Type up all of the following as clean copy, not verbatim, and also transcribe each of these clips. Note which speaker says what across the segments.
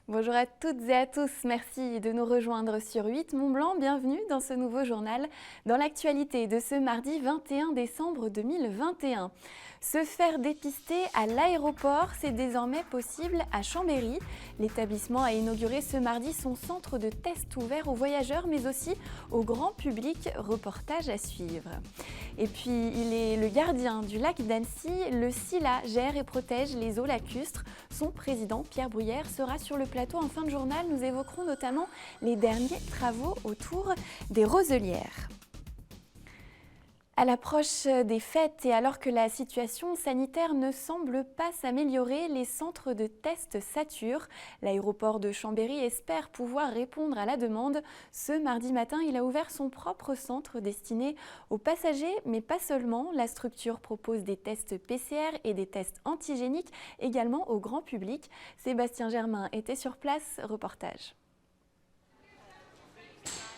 Speaker 1: Bonjour à toutes et à tous, merci de nous rejoindre sur 8 Mont-Blanc. Bienvenue dans ce nouveau journal, dans l'actualité de ce mardi 21 décembre 2021. Se faire dépister à l'aéroport, c'est désormais possible à Chambéry. L'établissement a inauguré ce mardi son centre de test ouvert aux voyageurs, mais aussi au grand public. Reportage à suivre. Et puis, il est le gardien du lac d'Annecy. Le SILA gère et protège les eaux lacustres. Son président, Pierre Bruyère, sera sur le plateau en fin de journal. Nous évoquerons notamment les derniers travaux autour des roselières. À l'approche des fêtes et alors que la situation sanitaire ne semble pas s'améliorer, les centres de tests saturent. L'aéroport de Chambéry espère pouvoir répondre à la demande. Ce mardi matin, il a ouvert son propre centre destiné aux passagers, mais pas seulement. La structure propose des tests PCR et des tests antigéniques également au grand public. Sébastien Germain était sur place, reportage.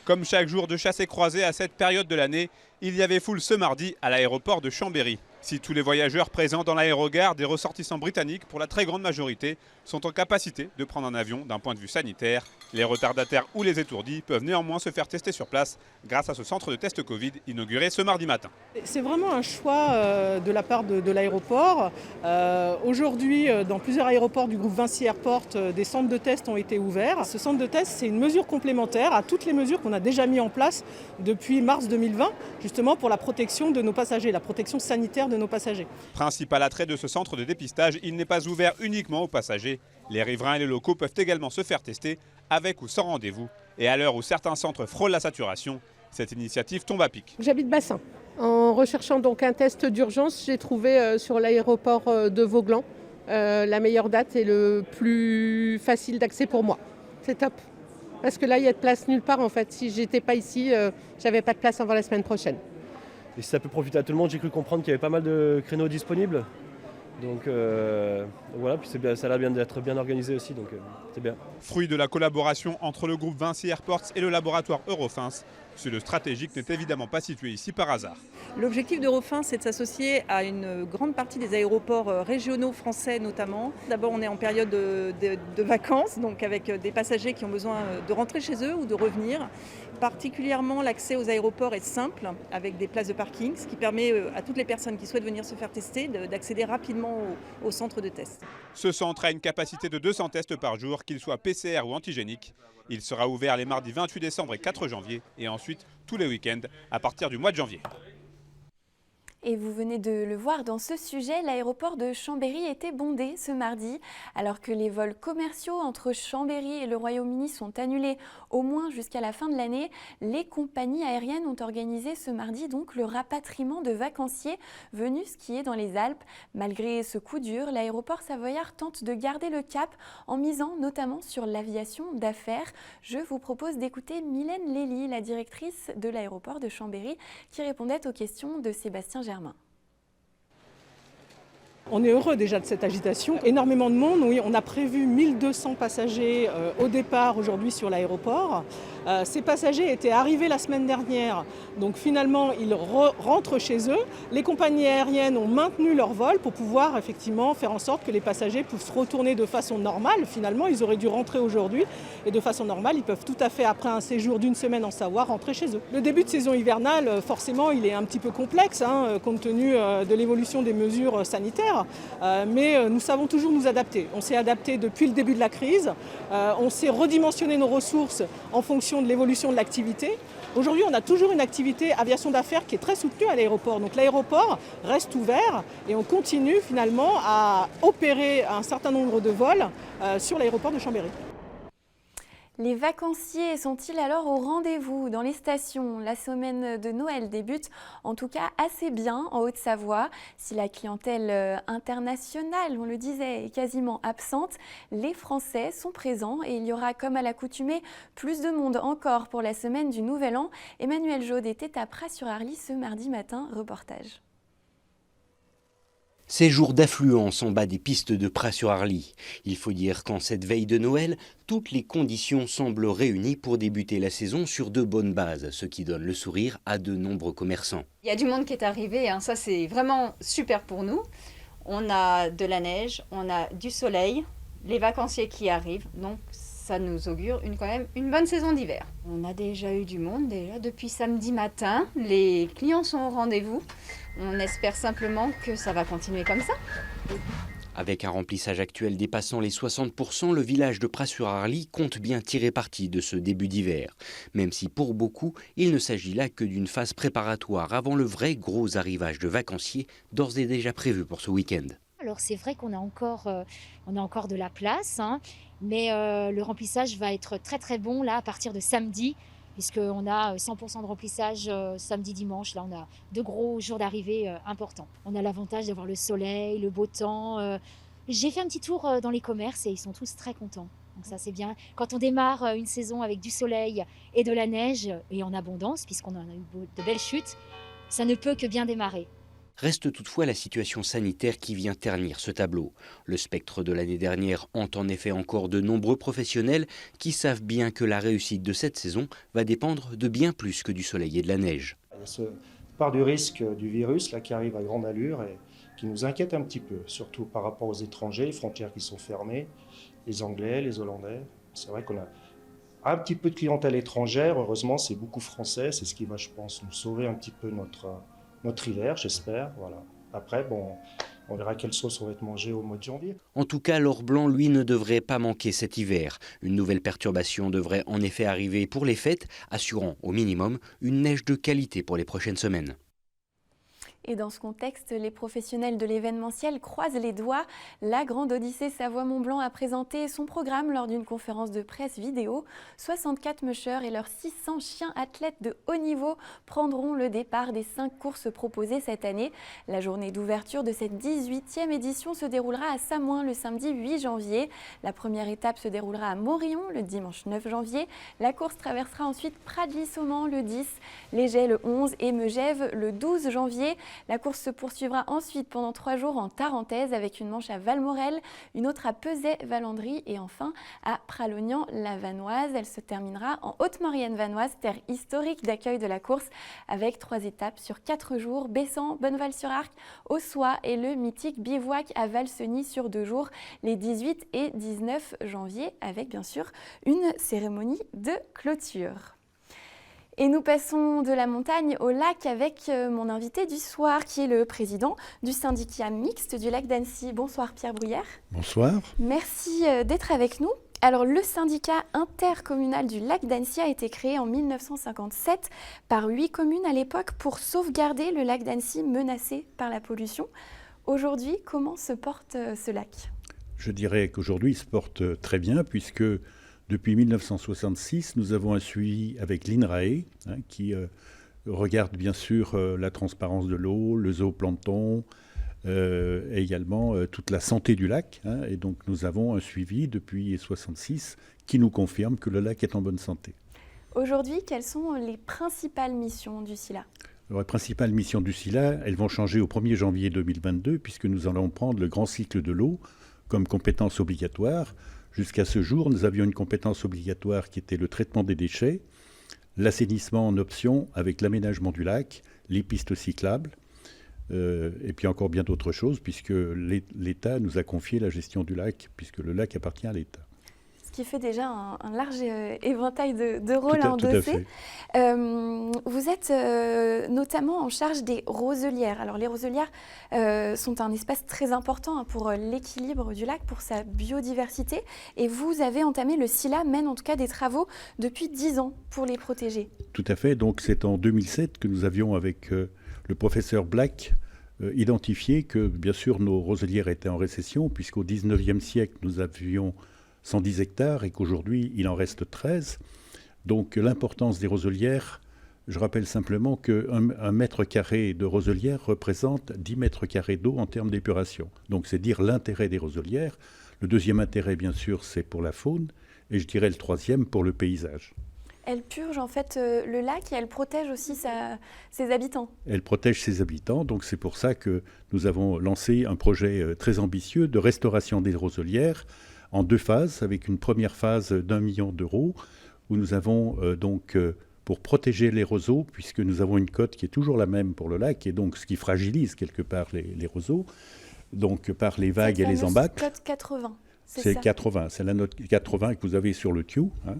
Speaker 2: Comme chaque jour de chasse et croisée à cette période de l'année, il y avait foule ce mardi à l'aéroport de Chambéry. Si tous les voyageurs présents dans l'aérogare, des ressortissants britanniques pour la très grande majorité, sont en capacité de prendre un avion d'un point de vue sanitaire, les retardataires ou les étourdis peuvent néanmoins se faire tester sur place grâce à ce centre de test Covid inauguré ce mardi matin.
Speaker 3: C'est vraiment un choix de la part de l'aéroport. Aujourd'hui, dans plusieurs aéroports du groupe Vinci Airport, des centres de test ont été ouverts. Ce centre de test, c'est une mesure complémentaire à toutes les mesures qu'on a déjà mises en place depuis mars 2020, justement pour la protection de nos passagers, la protection sanitaire de nos passagers.
Speaker 2: Principal attrait de ce centre de dépistage, il n'est pas ouvert uniquement aux passagers. Les riverains et les locaux peuvent également se faire tester avec ou sans rendez-vous. Et à l'heure où certains centres frôlent la saturation, cette initiative tombe à pic.
Speaker 4: J'habite Bassin. En recherchant donc un test d'urgence, j'ai trouvé sur l'aéroport de Vauglan la meilleure date et le plus facile d'accès pour moi. C'est top. Parce que là, il y a de place nulle part en fait. Si j'étais pas ici, j'avais pas de place avant la semaine prochaine.
Speaker 5: Et si ça peut profiter à tout le monde, j'ai cru comprendre qu'il y avait pas mal de créneaux disponibles. Donc voilà, puis bien, ça a l'air d'être bien organisé aussi, donc c'est bien.
Speaker 2: Fruit de la collaboration entre le groupe Vinci Airports et le laboratoire Eurofins, ce lieu stratégique n'est évidemment pas situé ici par hasard.
Speaker 6: L'objectif d'Eurofins, c'est de s'associer à une grande partie des aéroports régionaux français notamment. D'abord, on est en période de vacances, donc avec des passagers qui ont besoin de rentrer chez eux ou de revenir. Particulièrement, l'accès aux aéroports est simple, avec des places de parking, ce qui permet à toutes les personnes qui souhaitent venir se faire tester d'accéder rapidement au centre de test.
Speaker 2: Ce centre a une capacité de 200 tests par jour, qu'ils soient PCR ou antigéniques. Il sera ouvert les mardis 28 décembre et 4 janvier et ensuite tous les week-ends à partir du mois de janvier.
Speaker 1: Et vous venez de le voir dans ce sujet, l'aéroport de Chambéry était bondé ce mardi. Alors que les vols commerciaux entre Chambéry et le Royaume-Uni sont annulés au moins jusqu'à la fin de l'année, les compagnies aériennes ont organisé ce mardi donc le rapatriement de vacanciers venus skier dans les Alpes. Malgré ce coup dur, l'aéroport savoyard tente de garder le cap en misant notamment sur l'aviation d'affaires. Je vous propose d'écouter Mylène Lély, la directrice de l'aéroport de Chambéry, qui répondait aux questions de Sébastien Germain.
Speaker 3: On est heureux déjà de cette agitation. Énormément de monde, oui, on a prévu 1200 passagers au départ aujourd'hui sur l'aéroport. Ces passagers étaient arrivés la semaine dernière, donc finalement ils rentrent chez eux. Les compagnies aériennes ont maintenu leur vol pour pouvoir effectivement faire en sorte que les passagers puissent retourner de façon normale. Finalement, ils auraient dû rentrer aujourd'hui et de façon normale, ils peuvent tout à fait, après un séjour d'une semaine en Savoie, rentrer chez eux. Le début de saison hivernale, forcément, il est un petit peu complexe compte tenu de l'évolution des mesures sanitaires. Mais nous savons toujours nous adapter. On s'est adapté depuis le début de la crise, on s'est redimensionné nos ressources en fonction de l'évolution de l'activité. Aujourd'hui, on a toujours une activité aviation d'affaires qui est très soutenue à l'aéroport. Donc l'aéroport reste ouvert et on continue finalement à opérer un certain nombre de vols sur l'aéroport de Chambéry.
Speaker 1: Les vacanciers sont-ils alors au rendez-vous dans les stations? La semaine de Noël débute en tout cas assez bien en Haute-Savoie. Si la clientèle internationale, on le disait, est quasiment absente, les Français sont présents et il y aura comme à l'accoutumée plus de monde encore pour la semaine du Nouvel An. Emmanuel Jaude était à Pras-sur-Arly ce mardi matin, reportage.
Speaker 7: Ces jours d'affluence en bas des pistes de Pras-sur-Arly. Il faut dire qu'en cette veille de Noël, toutes les conditions semblent réunies pour débuter la saison sur de bonnes bases, ce qui donne le sourire à de nombreux commerçants.
Speaker 8: Il y a du monde qui est arrivé, ça c'est vraiment super pour nous. On a de la neige, on a du soleil, les vacanciers qui arrivent, donc ça nous augure quand même une bonne saison d'hiver. On a déjà eu du monde depuis samedi matin, les clients sont au rendez-vous. On espère simplement que ça va continuer comme ça.
Speaker 7: Avec un remplissage actuel dépassant les 60%, le village de Pras-sur-Arly compte bien tirer parti de ce début d'hiver. Même si pour beaucoup, il ne s'agit là que d'une phase préparatoire avant le vrai gros arrivage de vacanciers d'ores et déjà prévu pour ce week-end.
Speaker 9: Alors c'est vrai qu'on a encore de la place, hein, mais le remplissage va être très très bon là à partir de samedi, puisqu'on a 100% de remplissage samedi-dimanche. Là, on a 2 gros jours d'arrivée importants. On a l'avantage d'avoir le soleil, le beau temps. J'ai fait un petit tour dans les commerces et ils sont tous très contents. Donc ça, c'est bien. Quand on démarre une saison avec du soleil et de la neige, et en abondance, puisqu'on en a eu de belles chutes, ça ne peut que bien démarrer.
Speaker 7: Reste toutefois la situation sanitaire qui vient ternir ce tableau. Le spectre de l'année dernière hante en effet encore de nombreux professionnels qui savent bien que la réussite de cette saison va dépendre de bien plus que du soleil et de la neige.
Speaker 10: Il y a ce part du risque du virus là, qui arrive à grande allure et qui nous inquiète un petit peu, surtout par rapport aux étrangers, les frontières qui sont fermées, les Anglais, les Hollandais. C'est vrai qu'on a un petit peu de clientèle étrangère, heureusement c'est beaucoup français, c'est ce qui va je pense nous sauver un petit peu notre hiver, j'espère. Voilà. Après, on verra quelle sauce on va être mangé au mois de janvier.
Speaker 7: En tout cas, l'or blanc, lui, ne devrait pas manquer cet hiver. Une nouvelle perturbation devrait en effet arriver pour les fêtes, assurant au minimum une neige de qualité pour les prochaines semaines.
Speaker 1: Et dans ce contexte, les professionnels de l'événementiel croisent les doigts. La Grande Odyssée Savoie-Mont-Blanc a présenté son programme lors d'une conférence de presse vidéo. 64 mushers et leurs 600 chiens athlètes de haut niveau prendront le départ des 5 courses proposées cette année. La journée d'ouverture de cette 18e édition se déroulera à Samoin le samedi 8 janvier. La première étape se déroulera à Morillon le dimanche 9 janvier. La course traversera ensuite Pradly-Saumont le 10, Léger le 11 et Megève le 12 janvier. La course se poursuivra ensuite pendant 3 jours en Tarentaise avec une manche à Valmorel, une autre à Peuzet-Valandry et enfin à Pralognan-la-Vanoise. Elle se terminera en Haute-Maurienne-Vanoise, terre historique d'accueil de la course avec 3 étapes sur 4 jours, Bessan, Bonneval-sur-Arc, Ossois et le mythique bivouac à Valseny sur 2 jours, les 18 et 19 janvier avec bien sûr une cérémonie de clôture. Et nous passons de la montagne au lac avec mon invité du soir qui est le président du syndicat mixte du lac d'Annecy. Bonsoir Pierre Bruyère.
Speaker 11: Bonsoir.
Speaker 1: Merci d'être avec nous. Alors le syndicat intercommunal du lac d'Annecy a été créé en 1957 par 8 communes à l'époque pour sauvegarder le lac d'Annecy menacé par la pollution. Aujourd'hui, comment se porte ce lac ?
Speaker 11: Je dirais qu'aujourd'hui, il se porte très bien puisque depuis 1966, nous avons un suivi avec l'INRAE qui regarde bien sûr la transparence de l'eau, le zooplancton et également toute la santé du lac. Et donc nous avons un suivi depuis 1966 qui nous confirme que le lac est en bonne santé.
Speaker 1: Aujourd'hui, quelles sont les principales missions du SILA ?
Speaker 11: Alors, les principales missions du SILA, elles vont changer au 1er janvier 2022 puisque nous allons prendre le grand cycle de l'eau comme compétence obligatoire. Jusqu'à ce jour, nous avions une compétence obligatoire qui était le traitement des déchets, l'assainissement en option avec l'aménagement du lac, les pistes cyclables, et puis encore bien d'autres choses, puisque l'État nous a confié la gestion du lac, puisque le lac appartient à l'État.
Speaker 1: Ce qui fait déjà un large éventail de rôles à endosser. Vous êtes notamment en charge des roselières. Alors les roselières sont un espace très important pour l'équilibre du lac, pour sa biodiversité. Et vous avez entamé, le SILA mène en tout cas des travaux depuis 10 ans pour les protéger.
Speaker 11: Tout à fait. Donc c'est en 2007 que nous avions avec le professeur Black identifié que bien sûr nos roselières étaient en récession, puisqu'au 19e siècle nous avions 110 hectares et qu'aujourd'hui, il en reste 13. Donc l'importance des roselières, je rappelle simplement qu'un mètre carré de roselière représente 10 mètres carrés d'eau en termes d'épuration. Donc c'est dire l'intérêt des roselières. Le deuxième intérêt, bien sûr, c'est pour la faune. Et je dirais le troisième pour le paysage.
Speaker 1: Elle purge en fait le lac et elle protège aussi ses habitants. Elle
Speaker 11: protège ses habitants, donc c'est pour ça que nous avons lancé un projet très ambitieux de restauration des roselières en 2 phases, avec une première phase d'1 million d'euros, où nous avons pour protéger les roseaux, puisque nous avons une cote qui est toujours la même pour le lac, et donc ce qui fragilise quelque part les roseaux, donc par les vagues et les embâcles.
Speaker 1: Cote 80.
Speaker 11: C'est 80, c'est la note 80 que vous avez sur le Q. Hein.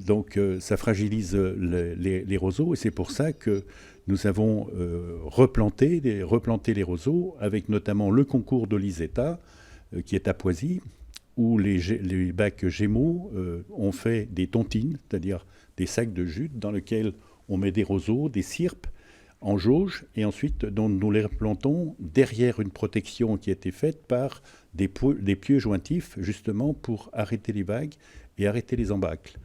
Speaker 11: Donc ça fragilise les roseaux et c'est pour ça que nous avons replanté les roseaux avec notamment le concours de l'ISETA qui est à Poisy où les bacs Gémeaux ont fait des tontines, c'est-à-dire des sacs de jute dans lesquels on met des roseaux, des cyrpes en jauge et ensuite nous les replantons derrière une protection qui a été faite par des pieux jointifs justement pour arrêter les vagues et arrêter les embâcles.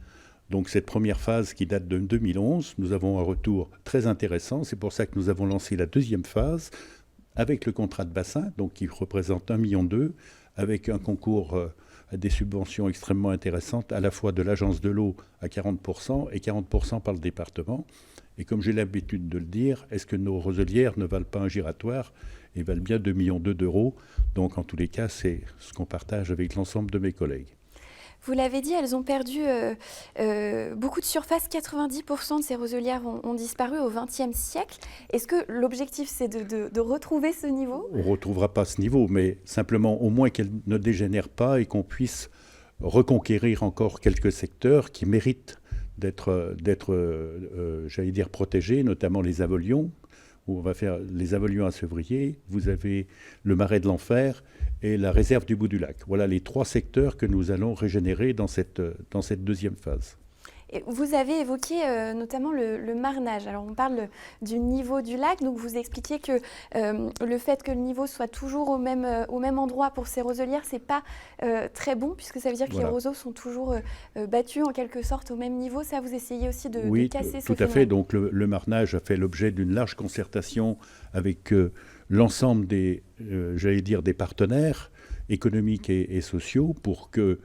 Speaker 11: Donc cette première phase qui date de 2011, nous avons un retour très intéressant. C'est pour ça que nous avons lancé la deuxième phase avec le contrat de bassin, donc qui représente 1,2 million, avec un concours à des subventions extrêmement intéressantes, à la fois de l'agence de l'eau à 40% et 40% par le département. Et comme j'ai l'habitude de le dire, est-ce que nos roselières ne valent pas un giratoire et valent bien 2,2 millions d'euros? Donc en tous les cas, c'est ce qu'on partage avec l'ensemble de mes collègues.
Speaker 1: Vous l'avez dit, elles ont perdu beaucoup de surface. 90% de ces roselières ont disparu au XXe siècle. Est-ce que l'objectif, c'est de retrouver ce niveau? On
Speaker 11: ne retrouvera pas ce niveau, mais simplement au moins qu'elles ne dégénèrent pas et qu'on puisse reconquérir encore quelques secteurs qui méritent d'être j'allais dire, protégés, notamment les avolions, où on va faire les avolions à Sevrier. Vous avez le marais de l'Enfer et la réserve du bout du lac. Voilà les 3 secteurs que nous allons régénérer dans cette deuxième phase.
Speaker 1: Et vous avez évoqué notamment le marnage. Alors on parle du niveau du lac, donc vous expliquiez que le fait que le niveau soit toujours au même endroit pour ces roselières, c'est pas très bon, puisque ça veut dire que les roseaux sont toujours battus en quelque sorte au même niveau. Ça, vous essayez aussi de casser ce phénomène. Oui,
Speaker 11: tout à fait. Donc le marnage a fait l'objet d'une large concertation avec l'ensemble des partenaires économiques et sociaux pour que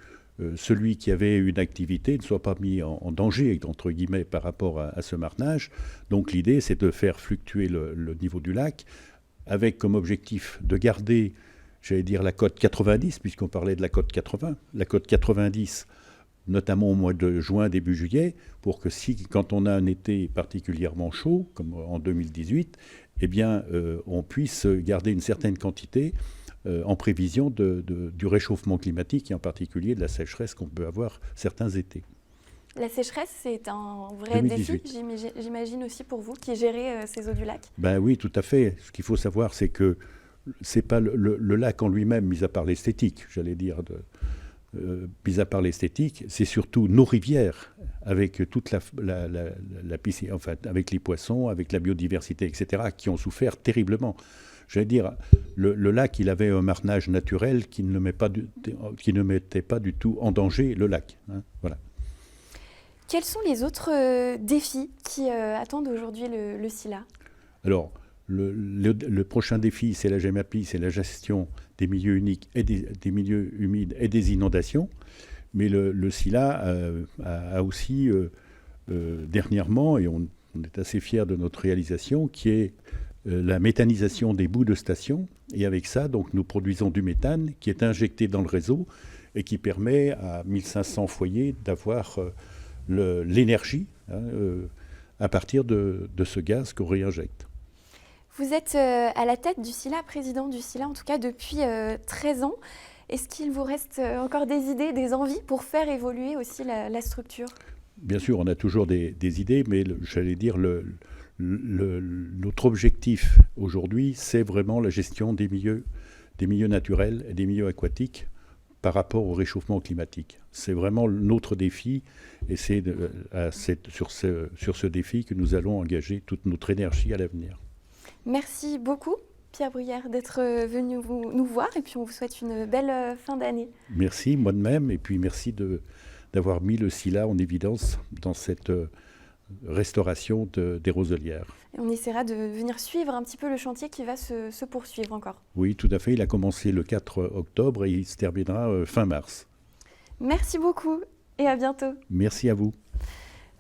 Speaker 11: celui qui avait une activité ne soit pas mis en danger, entre guillemets, par rapport à ce marnage. Donc l'idée, c'est de faire fluctuer le niveau du lac, avec comme objectif de garder, la cote 90, puisqu'on parlait de la cote 80, la cote 90, notamment au mois de juin, début juillet, pour que quand on a un été particulièrement chaud, comme en 2018, eh bien, on puisse garder une certaine quantité en prévision du réchauffement climatique et en particulier de la sécheresse qu'on peut avoir certains étés.
Speaker 1: La sécheresse, c'est un vrai
Speaker 11: 2018.
Speaker 1: défi, j'imagine aussi pour vous, qui gérez ces eaux du lac.
Speaker 11: Ben oui, tout à fait. Ce qu'il faut savoir, c'est que ce n'est pas le lac en lui-même, mis à part l'esthétique, mis à part l'esthétique, c'est surtout nos rivières, avec toute la piscine, enfin, avec les poissons, avec la biodiversité, etc., qui ont souffert terriblement. Le lac, il avait un marnage naturel qui ne mettait pas du tout en danger le lac. Hein, voilà.
Speaker 1: Quels sont les autres défis qui attendent aujourd'hui le SILA?
Speaker 11: Alors, le prochain défi, c'est la GEMAPI, c'est la gestion des milieux uniques et des milieux humides et des inondations. Mais le SILA a aussi, dernièrement, et on est assez fiers de notre réalisation, qui est la méthanisation des boues de station. Et avec ça, donc, nous produisons du méthane qui est injecté dans le réseau et qui permet à 1500 foyers d'avoir l'énergie à partir de ce gaz qu'on réinjecte.
Speaker 1: Vous êtes à la tête du SILA, président du SILA, en tout cas depuis 13 ans. Est-ce qu'il vous reste encore des idées, des envies pour faire évoluer aussi la structure?
Speaker 11: Bien sûr, on a toujours des idées, mais notre objectif aujourd'hui, c'est vraiment la gestion des milieux naturels et des milieux aquatiques par rapport au réchauffement climatique. C'est vraiment notre défi et c'est sur ce défi que nous allons engager toute notre énergie à l'avenir.
Speaker 1: Merci beaucoup, Pierre Bruyère, d'être venu nous voir et puis on vous souhaite une belle fin d'année.
Speaker 11: Merci, moi de même, et puis merci d'avoir mis le SILA en évidence dans cette restauration des roselières.
Speaker 1: Et on essaiera de venir suivre un petit peu le chantier qui va se poursuivre encore.
Speaker 11: Oui, tout à fait. Il a commencé le 4 octobre et il se terminera fin mars.
Speaker 1: Merci beaucoup et à bientôt.
Speaker 11: Merci à vous.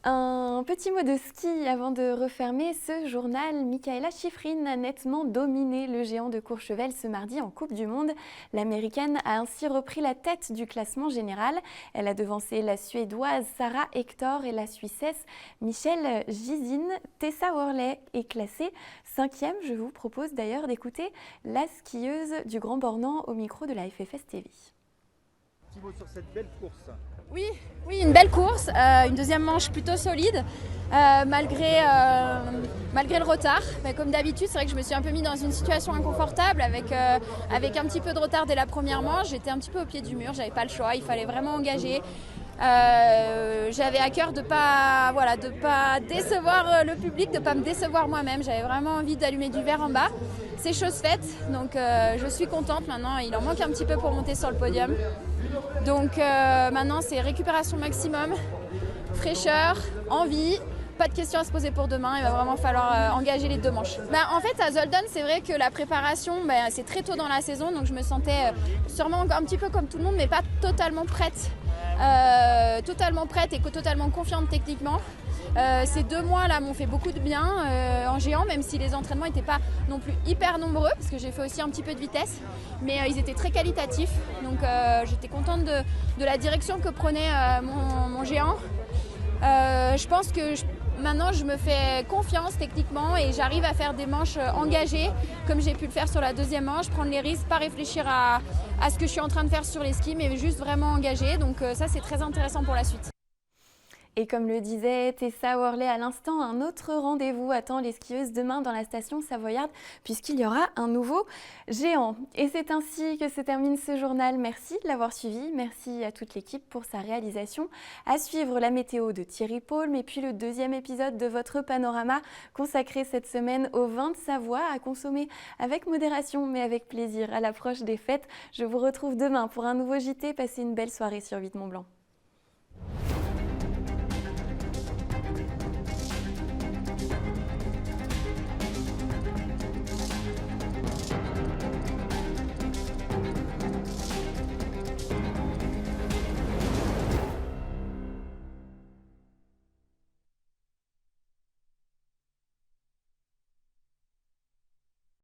Speaker 1: Un petit mot de ski avant de refermer ce journal. Mikaela Shiffrin a nettement dominé le géant de Courchevel ce mardi en Coupe du Monde. L'Américaine a ainsi repris la tête du classement général. Elle a devancé la Suédoise Sarah Hector et la Suissesse Michelle Gizine. Tessa Worley est classée 5e. Je vous propose d'ailleurs d'écouter la skieuse du Grand Bornand au micro de la FFS TV.
Speaker 12: petit mot sur cette belle course.
Speaker 13: Oui, une belle course, une deuxième manche plutôt solide, malgré le retard. Mais comme d'habitude, c'est vrai que je me suis un peu mis dans une situation inconfortable avec un petit peu de retard dès la première manche. J'étais un petit peu au pied du mur, j'avais pas le choix, il fallait vraiment engager. J'avais à cœur de pas décevoir le public, de pas me décevoir moi-même. J'avais vraiment envie d'allumer du verre en bas. C'est chose faite, donc je suis contente. Maintenant, il en manque un petit peu pour monter sur le podium. Donc maintenant, c'est récupération maximum, fraîcheur, envie. Pas de questions à se poser pour demain, il va vraiment falloir engager les deux manches. En fait, à Zolder, c'est vrai que la préparation, c'est très tôt dans la saison, donc je me sentais sûrement un petit peu comme tout le monde, mais pas totalement prête. Totalement prête et totalement confiante techniquement. Ces 2 mois là m'ont fait beaucoup de bien en géant, même si les entraînements n'étaient pas non plus hyper nombreux, parce que j'ai fait aussi un petit peu de vitesse, mais ils étaient très qualitatifs, donc j'étais contente de la direction que prenait mon géant. Je pense que maintenant je me fais confiance techniquement et j'arrive à faire des manches engagées comme j'ai pu le faire sur la deuxième manche, prendre les risques, pas réfléchir à ce que je suis en train de faire sur les skis, mais juste vraiment engagée, donc ça c'est très intéressant pour la suite.
Speaker 1: Et comme le disait Tessa Worley à l'instant, un autre rendez-vous attend les skieuses demain dans la station savoyarde puisqu'il y aura un nouveau géant. Et c'est ainsi que se termine ce journal. Merci de l'avoir suivi. Merci à toute l'équipe pour sa réalisation. À suivre la météo de Thierry Paul, et puis le 2e épisode de votre panorama consacré cette semaine aux vins de Savoie à consommer avec modération mais avec plaisir à l'approche des fêtes. Je vous retrouve demain pour un nouveau JT. Passez une belle soirée sur 8 Mont Blanc.